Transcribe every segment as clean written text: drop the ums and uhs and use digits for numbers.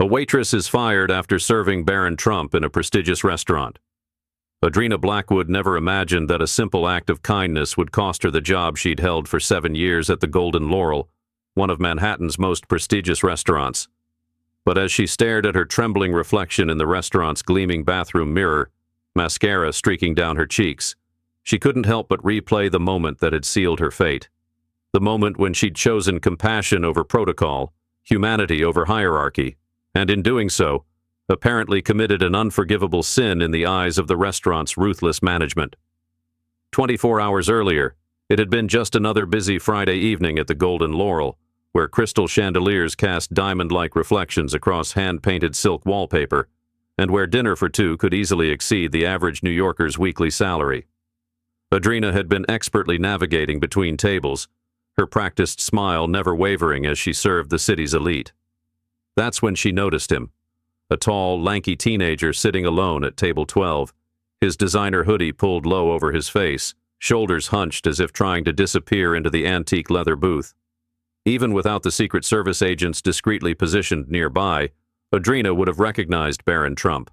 A waitress is fired after serving Barron Trump in a prestigious restaurant. Adrena Blackwood never imagined that a simple act of kindness would cost her the job she'd held for 7 years at the Golden Laurel, one of Manhattan's most prestigious restaurants. But as she stared at her trembling reflection in the restaurant's gleaming bathroom mirror, mascara streaking down her cheeks, she couldn't help but replay the moment that had sealed her fate. The moment when she'd chosen compassion over protocol, humanity over hierarchy, and in doing so, apparently committed an unforgivable sin in the eyes of the restaurant's ruthless management. 24 hours earlier, it had been just another busy Friday evening at the Golden Laurel, where crystal chandeliers cast diamond-like reflections across hand-painted silk wallpaper, and where dinner for two could easily exceed the average New Yorker's weekly salary. Adrena had been expertly navigating between tables, her practiced smile never wavering as she served the city's elite. That's when she noticed him, a tall, lanky teenager sitting alone at table 12, his designer hoodie pulled low over his face, shoulders hunched as if trying to disappear into the antique leather booth. Even without the Secret Service agents discreetly positioned nearby, Adrena would have recognized Barron Trump.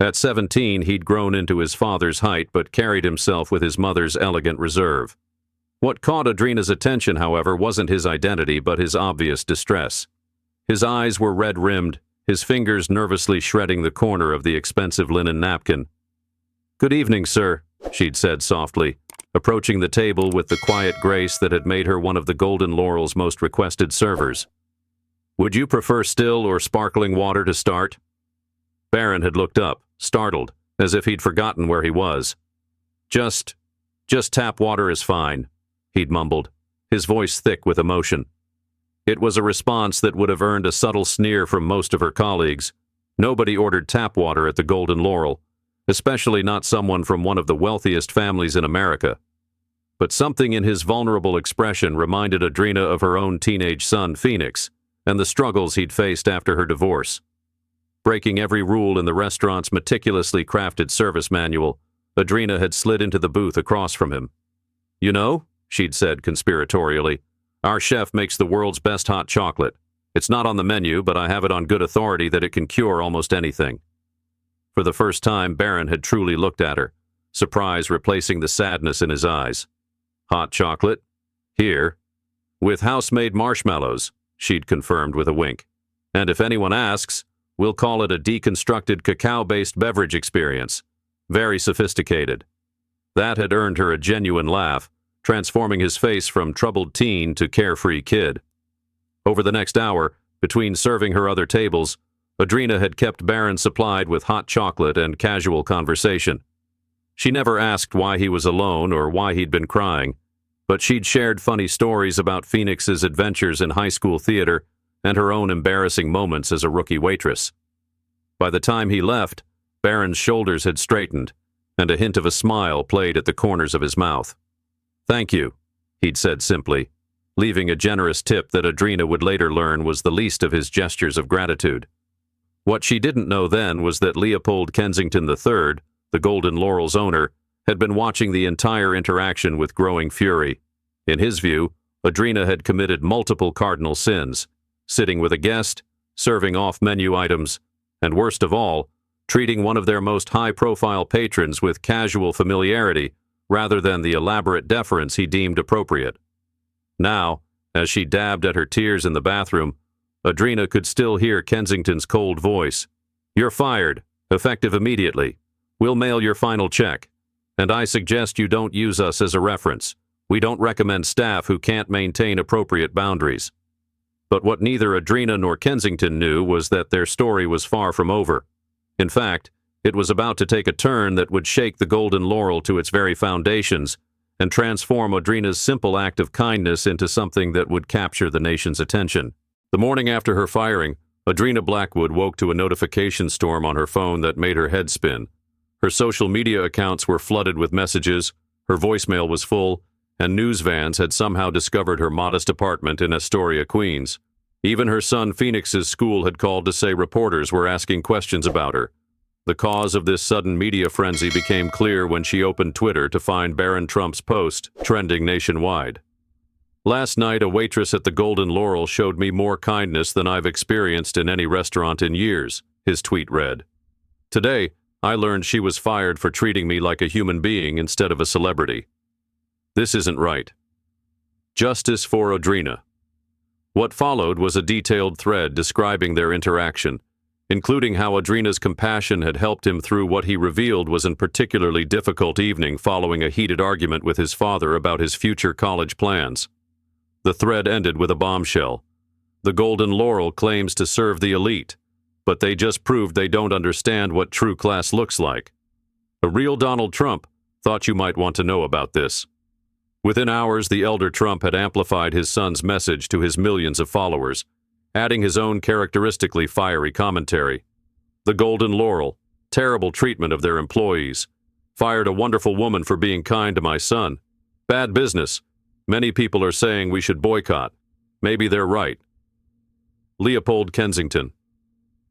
At 17, he'd grown into his father's height but carried himself with his mother's elegant reserve. What caught Adrena's attention, however, wasn't his identity but his obvious distress. His eyes were red-rimmed, his fingers nervously shredding the corner of the expensive linen napkin. "Good evening, sir," she'd said softly, approaching the table with the quiet grace that had made her one of the Golden Laurel's most requested servers. "Would you prefer still or sparkling water to start?" Barron had looked up, startled, as if he'd forgotten where he was. Just tap water is fine," he'd mumbled, his voice thick with emotion. It was a response that would have earned a subtle sneer from most of her colleagues. Nobody ordered tap water at the Golden Laurel, especially not someone from one of the wealthiest families in America. But something in his vulnerable expression reminded Adrena of her own teenage son, Phoenix, and the struggles he'd faced after her divorce. Breaking every rule in the restaurant's meticulously crafted service manual, Adrena had slid into the booth across from him. "You know," she'd said conspiratorially, "our chef makes the world's best hot chocolate. It's not on the menu, but I have it on good authority that it can cure almost anything." For the first time, Barron had truly looked at her, surprise replacing the sadness in his eyes. "Hot chocolate? Here. With house-made marshmallows," she'd confirmed with a wink. "And if anyone asks, we'll call it a deconstructed cacao-based beverage experience. Very sophisticated." That had earned her a genuine laugh, transforming his face from troubled teen to carefree kid. Over the next hour, between serving her other tables, Adrena had kept Barron supplied with hot chocolate and casual conversation. She never asked why he was alone or why he'd been crying, but she'd shared funny stories about Phoenix's adventures in high school theater and her own embarrassing moments as a rookie waitress. By the time he left, Barron's shoulders had straightened, and a hint of a smile played at the corners of his mouth. "Thank you," he'd said simply, leaving a generous tip that Adrena would later learn was the least of his gestures of gratitude. What she didn't know then was that Leopold Kensington III, the Golden Laurel's owner, had been watching the entire interaction with growing fury. In his view, Adrena had committed multiple cardinal sins, sitting with a guest, serving off-menu items, and worst of all, treating one of their most high-profile patrons with casual familiarity rather than the elaborate deference he deemed appropriate. Now, as she dabbed at her tears in the bathroom, Adrena could still hear Kensington's cold voice. "You're fired, effective immediately. We'll mail your final check. And I suggest you don't use us as a reference. We don't recommend staff who can't maintain appropriate boundaries." But what neither Adrena nor Kensington knew was that their story was far from over. In fact, it was about to take a turn that would shake the Golden Laurel to its very foundations and transform Adrena's simple act of kindness into something that would capture the nation's attention. The morning after her firing, Adrena Blackwood woke to a notification storm on her phone that made her head spin. Her social media accounts were flooded with messages, her voicemail was full, and news vans had somehow discovered her modest apartment in Astoria, Queens. Even her son Phoenix's school had called to say reporters were asking questions about her. The cause of this sudden media frenzy became clear when she opened Twitter to find Barron Trump's post trending nationwide. Last night, a waitress at the Golden Laurel showed me more kindness than I've experienced in any restaurant in years, his tweet read. Today, I learned she was fired for treating me like a human being instead of a celebrity. This isn't right. Justice for Audrina. What followed was a detailed thread describing their interaction, including how Audrina's compassion had helped him through what he revealed was an particularly difficult evening following a heated argument with his father about his future college plans. The thread ended with a bombshell. The Golden Laurel claims to serve the elite, but they just proved they don't understand what true class looks like. A real Donald Trump thought you might want to know about this. Within hours, the elder Trump had amplified his son's message to his millions of followers, adding his own characteristically fiery commentary. The Golden Laurel, terrible treatment of their employees. Fired a wonderful woman for being kind to my son. Bad business. Many people are saying we should boycott. Maybe they're right. Leopold, Kensington.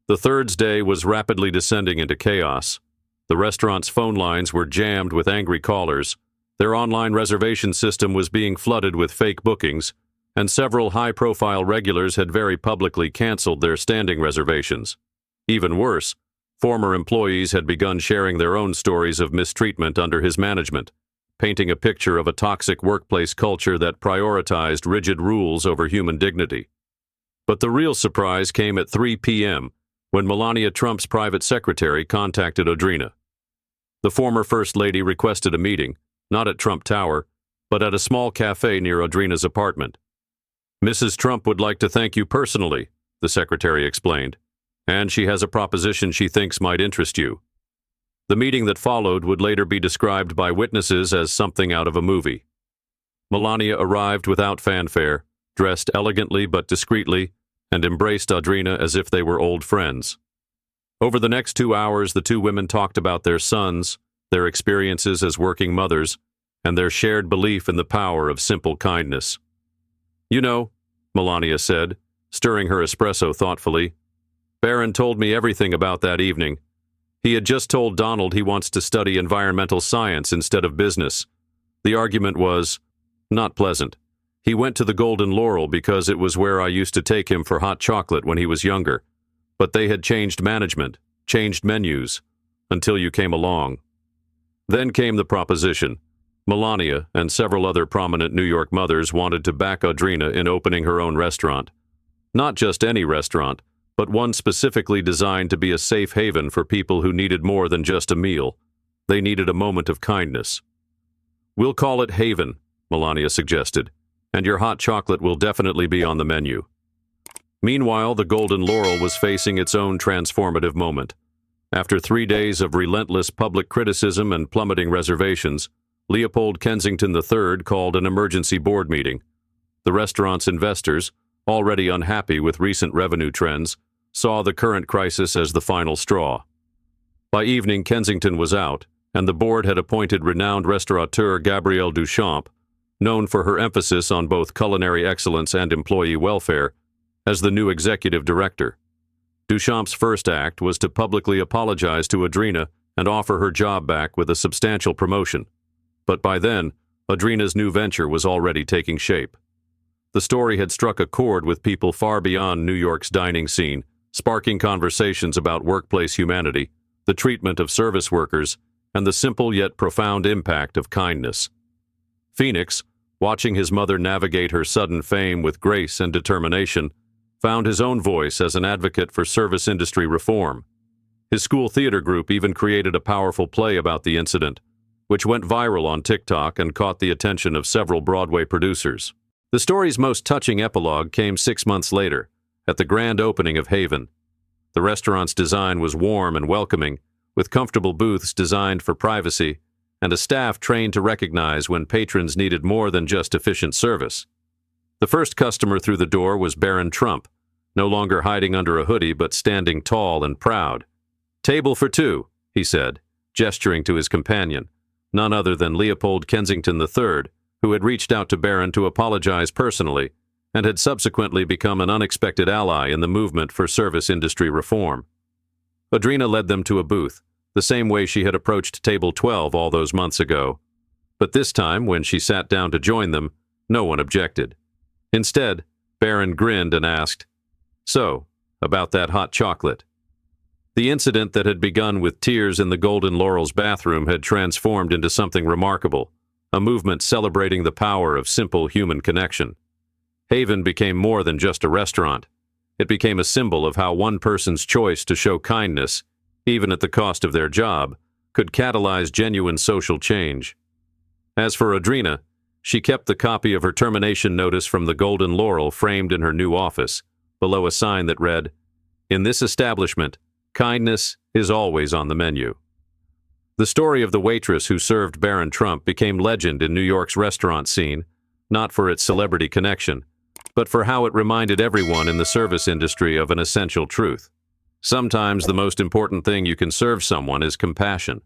The Third's day was rapidly descending into chaos. The restaurant's phone lines were jammed with angry callers. Their online reservation system was being flooded with fake bookings, and several high-profile regulars had very publicly canceled their standing reservations. Even worse, former employees had begun sharing their own stories of mistreatment under his management, painting a picture of a toxic workplace culture that prioritized rigid rules over human dignity. But the real surprise came at 3 p.m., when Melania Trump's private secretary contacted Audrina. The former First Lady requested a meeting, not at Trump Tower, but at a small cafe near Audrina's apartment. "Mrs. Trump would like to thank you personally," the secretary explained, "and she has a proposition she thinks might interest you." The meeting that followed would later be described by witnesses as something out of a movie. Melania arrived without fanfare, dressed elegantly but discreetly, and embraced Audrina as if they were old friends. Over the next 2 hours, the two women talked about their sons, their experiences as working mothers, and their shared belief in the power of simple kindness. "You know," Melania said, stirring her espresso thoughtfully, "Barron told me everything about that evening. He had just told Donald he wants to study environmental science instead of business. The argument was not pleasant. He went to the Golden Laurel because it was where I used to take him for hot chocolate when he was younger. But they had changed management, changed menus, until you came along." Then came the proposition. Melania and several other prominent New York mothers wanted to back Audrina in opening her own restaurant. Not just any restaurant, but one specifically designed to be a safe haven for people who needed more than just a meal. They needed a moment of kindness. "We'll call it Haven," Melania suggested, "and your hot chocolate will definitely be on the menu." Meanwhile, the Golden Laurel was facing its own transformative moment. After 3 days of relentless public criticism and plummeting reservations, Leopold Kensington III called an emergency board meeting. The restaurant's investors, already unhappy with recent revenue trends, saw the current crisis as the final straw. By evening, Kensington was out, and the board had appointed renowned restaurateur Gabrielle Duchamp, known for her emphasis on both culinary excellence and employee welfare, as the new executive director. Duchamp's first act was to publicly apologize to Audrina and offer her job back with a substantial promotion. But by then, Audrina's new venture was already taking shape. The story had struck a chord with people far beyond New York's dining scene, sparking conversations about workplace humanity, the treatment of service workers, and the simple yet profound impact of kindness. Phoenix, watching his mother navigate her sudden fame with grace and determination, found his own voice as an advocate for service industry reform. His school theater group even created a powerful play about the incident, which went viral on TikTok and caught the attention of several Broadway producers. The story's most touching epilogue came 6 months later, at the grand opening of Haven. The restaurant's design was warm and welcoming, with comfortable booths designed for privacy, and a staff trained to recognize when patrons needed more than just efficient service. The first customer through the door was Barron Trump, no longer hiding under a hoodie but standing tall and proud. "Table for two," he said, gesturing to his companion, none other than Leopold Kensington III, who had reached out to Barron to apologize personally and had subsequently become an unexpected ally in the movement for service industry reform. Audrina led them to a booth, the same way she had approached Table 12 all those months ago. But this time, when she sat down to join them, no one objected. Instead, Barron grinned and asked, "So, about that hot chocolate?" The incident that had begun with tears in the Golden Laurel's bathroom had transformed into something remarkable, a movement celebrating the power of simple human connection. Haven became more than just a restaurant. It became a symbol of how one person's choice to show kindness, even at the cost of their job, could catalyze genuine social change. As for Audrina, she kept the copy of her termination notice from the Golden Laurel framed in her new office, below a sign that read, "In this establishment, kindness is always on the menu." The story of the waitress who served Barron Trump became legend in New York's restaurant scene, not for its celebrity connection, but for how it reminded everyone in the service industry of an essential truth. Sometimes the most important thing you can serve someone is compassion.